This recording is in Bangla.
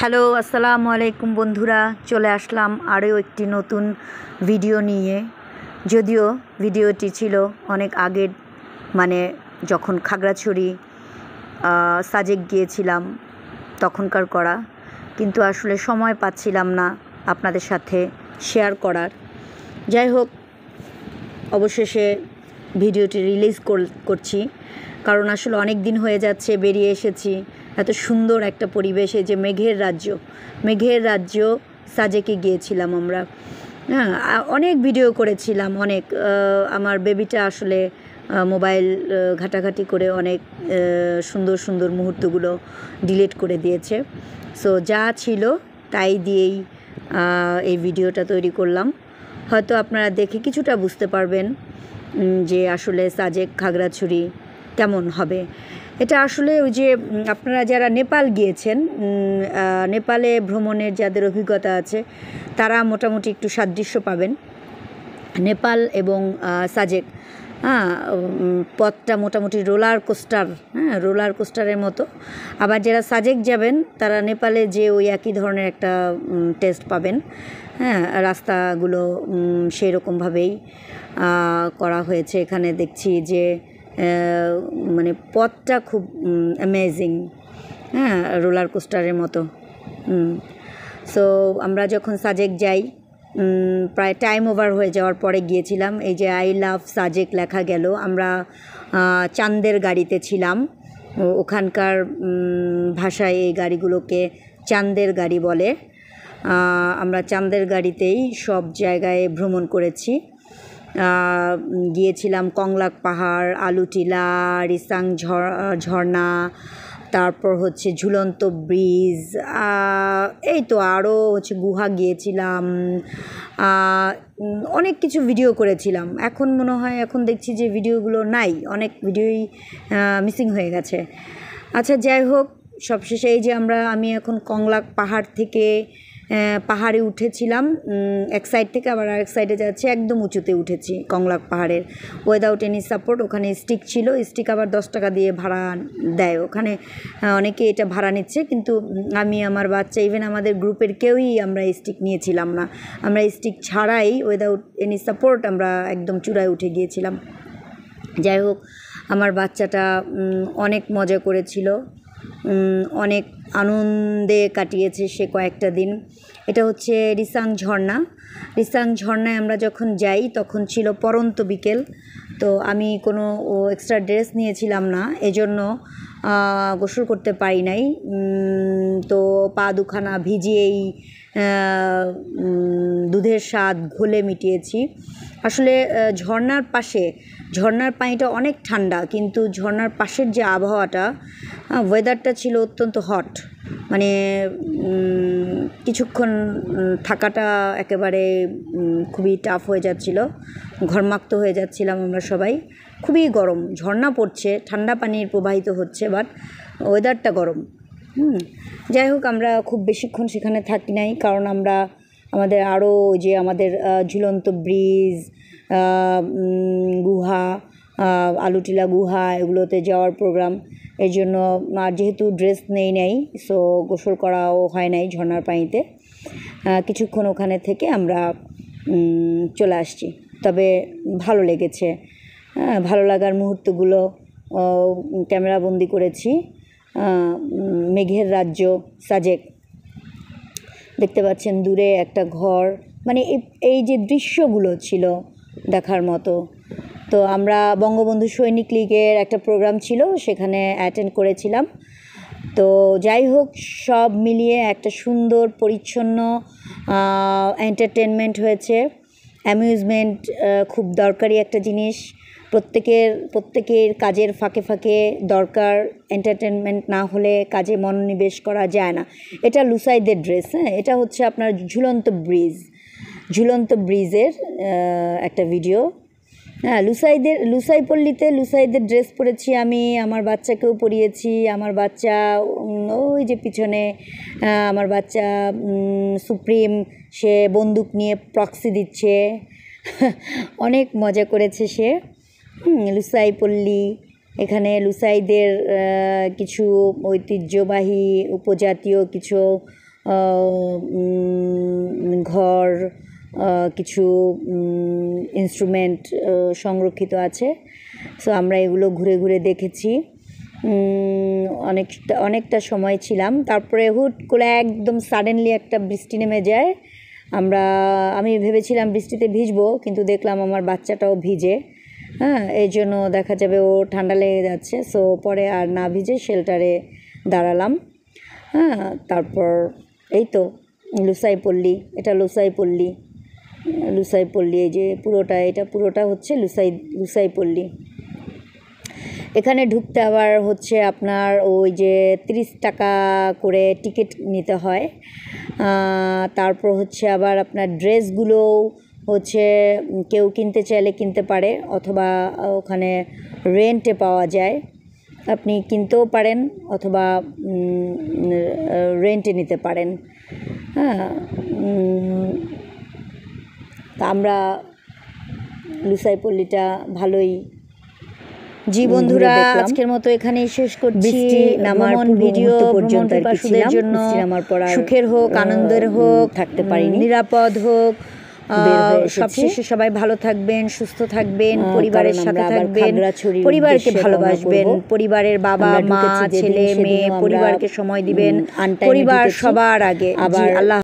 হ্যালো, আসসালামু আলাইকুম বন্ধুরা। চলে আসলাম আরও একটি নতুন ভিডিও নিয়ে। যদিও ভিডিওটি ছিল অনেক আগের, মানে যখন খাগড়াছড়ি সাজেক গিয়েছিলাম তখনকার করা, কিন্তু আসলে সময় পাচ্ছিলাম না আপনাদের সাথে শেয়ার করার। যাই হোক, অবশেষে ভিডিওটি রিলিজ করছি, কারণ আসলে অনেক দিন হয়ে যাচ্ছে বেরিয়ে এসেছি। এত সুন্দর একটা পরিবেশে, যে মেঘের রাজ্য সাজেকে গিয়েছিলাম আমরা। হ্যাঁ, অনেক ভিডিও করেছিলাম, অনেক। আমার বেবিটা আসলে মোবাইল ঘাটাঘাটি করে অনেক সুন্দর সুন্দর মুহূর্তগুলো ডিলিট করে দিয়েছে। সো যা ছিল তাই দিয়েই এই ভিডিওটা তৈরি করলাম। হয়তো আপনারা দেখে কিছুটা বুঝতে পারবেন যে আসলে সাজেক খাগড়াছড়ি কেমন হবে। এটা আসলে ওই যে আপনারা যারা নেপাল গিয়েছেন, নেপালে ভ্রমণের যাদের অভিজ্ঞতা আছে, তারা মোটামুটি একটু সাদৃশ্য পাবেন নেপাল এবং সাজেক। পথটা মোটামুটি রোলার কোস্টারের মতো। আবার যারা সাজেক যাবেন তারা নেপালে যে ওই একই ধরনের একটা টেস্ট পাবেন। হ্যাঁ, রাস্তাগুলো সেই রকমভাবেই করা হয়েছে। এখানে দেখছি যে মানে পথটা খুব অ্যামেজিং, হ্যাঁ, রোলার কোস্টারের মতো। সো আমরা যখন সাজেক যাই, প্রায় টাইম ওভার হয়ে যাওয়ার পরে গিয়েছিলাম। এই যে আই লাভ সাজেক লেখা গেল। আমরা চাঁদের গাড়িতে ছিলাম। ওখানকার ভাষায় এই গাড়িগুলোকে চাঁদের গাড়ি বলে। আমরা চাঁদের গাড়িতেই সব জায়গায় ভ্রমণ করেছি। গিয়েছিলাম কংলাক পাহাড়, আলুটিলা, রিসাং ঝর্ণা, তারপর হচ্ছে ঝুলন্ত ব্রিজ, এই তো আরও হচ্ছে গুহা গিয়েছিলাম। অনেক কিছু ভিডিও করেছিলাম। এখন মনে হয়, এখন দেখছি যে ভিডিওগুলো নাই, অনেক ভিডিওই মিসিং হয়ে গেছে। আচ্ছা, যাই হোক, সবশেষে এই যে আমি এখন কংলাক পাহাড় থেকে পাহাড়ে উঠেছিলাম এক সাইড থেকে, আবার আরেক সাইডে যাচ্ছি। একদম উঁচুতে উঠেছি কংলাক পাহাড়ের, উইদাউট এনি সাপোর্ট। ওখানে স্টিক ছিল, স্টিক আবার 10 টাকা দিয়ে ভাড়া দেয় ওখানে। অনেকে এটা ভাড়া নিচ্ছে, কিন্তু আমি, আমার বাচ্চা, ইভেন আমাদের গ্রুপের কেউই আমরা স্টিক নিয়েছিলাম না। আমরা স্টিক ছাড়াই উইদাউট এনি সাপোর্ট আমরা একদম চূড়ায় উঠে গিয়েছিলাম। যাই হোক, আমার বাচ্চাটা অনেক মজা করেছিল, অনেক আনন্দে কাটিয়েছে সে কয়েকটা দিন। এটা হচ্ছে রিসাং ঝর্ণায় আমরা যখন যাই তখন ছিল পরন্ত বিকেল। তো আমি কোনো এক্সট্রা ড্রেস নিয়েছিলাম না, এজন্য গোসল করতে পারি নাই। তো পা দুখানা ভিজিয়েই দুধের স্বাদ ঘোলে মিটিয়েছি। আসলে ঝর্ণার পানিটা অনেক ঠান্ডা, কিন্তু ঝর্ণার পাশের যে আবহাওয়াটা, ওয়েদারটা ছিল অত্যন্ত হট। মানে কিছুক্ষণ থাকাটা একেবারে খুবই টাফ হয়ে যাচ্ছিল, ঘর্মাক্ত হয়ে যাচ্ছিলাম আমরা সবাই। খুবই গরম, ঝর্ণা পড়ছে, ঠান্ডা পানির প্রবাহিত হচ্ছে, বাট ওয়েদারটা গরম। যাই হোক, আমরা খুব বেশিক্ষণ সেখানে থাকি নাই, কারণ আমাদের আরও ওই যে আমাদের ঝুলন্ত ব্রিজ, গুহা, আলুটিলা গুহা, এগুলোতে যাওয়ার প্রোগ্রাম। এই জন্য আর যেহেতু ড্রেস নেই, সো গোসল করাও হয় নাই ঝর্ণার পানিতে। কিছুক্ষণ ওখানে থেকে আমরা চলে আসছি। তবে ভালো লেগেছে, ভালো লাগার মুহূর্তগুলো ক্যামেরাবন্দি করেছি। মেঘের রাজ্য সাজেক, দেখতে পাচ্ছেন দূরে একটা ঘর। মানে এই যে দৃশ্যগুলো ছিল দেখার মতো। তো আমরা বঙ্গবন্ধু সৈনিক লীগের একটা প্রোগ্রাম ছিল, সেখানে অ্যাটেন্ড করেছিলাম। তো যাই হোক, সব মিলিয়ে একটা সুন্দর পরিচ্ছন্ন এন্টারটেনমেন্ট হয়েছে। অ্যামিউজমেন্ট খুব দরকারি একটা জিনিস। প্রত্যেকের কাজের ফাঁকে ফাঁকে দরকার। এন্টারটেনমেন্ট না হলে কাজে মনোনিবেশ করা যায় না। এটা লুসাইদের ড্রেস, হ্যাঁ, এটা হচ্ছে আপনার ঝুলন্ত ব্রিজের একটা ভিডিও। হ্যাঁ, লুসাইপল্লিতে লুসাইদের ড্রেস পরেছি আমি, আমার বাচ্চাকেও পরিয়েছি। আমার বাচ্চা ওই যে পিছনে, আমার বাচ্চা সুপ্রিম, সে বন্দুক নিয়ে প্রক্সি দিচ্ছে। অনেক মজা করেছে সে। লুসাইপল্লি, এখানে লুসাইদের কিছু ঐতিহ্যবাহী উপজাতীয় কিছু ঘর, কিছু ইনস্ট্রুমেন্ট সংরক্ষিত আছে। সো আমরা এগুলো ঘুরে ঘুরে দেখেছি। অনেকটা সময় ছিলাম, তারপরে হুট করে একদম সাডেনলি একটা বৃষ্টি নেমে যায়। আমি ভেবেছিলাম বৃষ্টিতে ভিজবো, কিন্তু দেখলাম আমার বাচ্চাটাও ভিজে। হ্যাঁ, এই জন্য দেখা যাবে ও ঠান্ডা লেগে যাচ্ছে। সো পরে আর না ভিজে শেল্টারে দাঁড়ালাম। হ্যাঁ, তারপর এই তো লুসাইপল্লী, এটা লুসাইপল্লী। এই যে এটা পুরোটা হচ্ছে লুসাইপল্লী। এখানে ঢুকতে আবার হচ্ছে আপনার ওই যে 30 টাকা করে টিকিট নিতে হয়। তারপর হচ্ছে আবার আপনার ড্রেসগুলো হচ্ছে কেউ কিনতে চাইলে কিনতে পারে, অথবা ওখানে রেন্টে পাওয়া যায়। আপনি কিনতেও পারেন অথবা রেন্টে নিতে পারেন। হ্যাঁ, তা আমরা লুসাইপল্লীটা ভালোই। জি বন্ধুরা, আজকের মতো এখানেই শেষ করছি। নামার ভিডিও পর্যন্ত জন্য সুখের হোক, আনন্দের হোক, থাকতে পারিনি, নিরাপদ হোক। সবশেষে সবাই ভালো থাকবেন, সুস্থ থাকবেন, পরিবারের সাথে থাকবেন, পরিবারকে ভালোবাসবেন, পরিবারের বাবা মা ছেলে মেয়ে পরিবারকে সময় দিবেন, পরিবার সবার আগে। আবার আল্লাহ।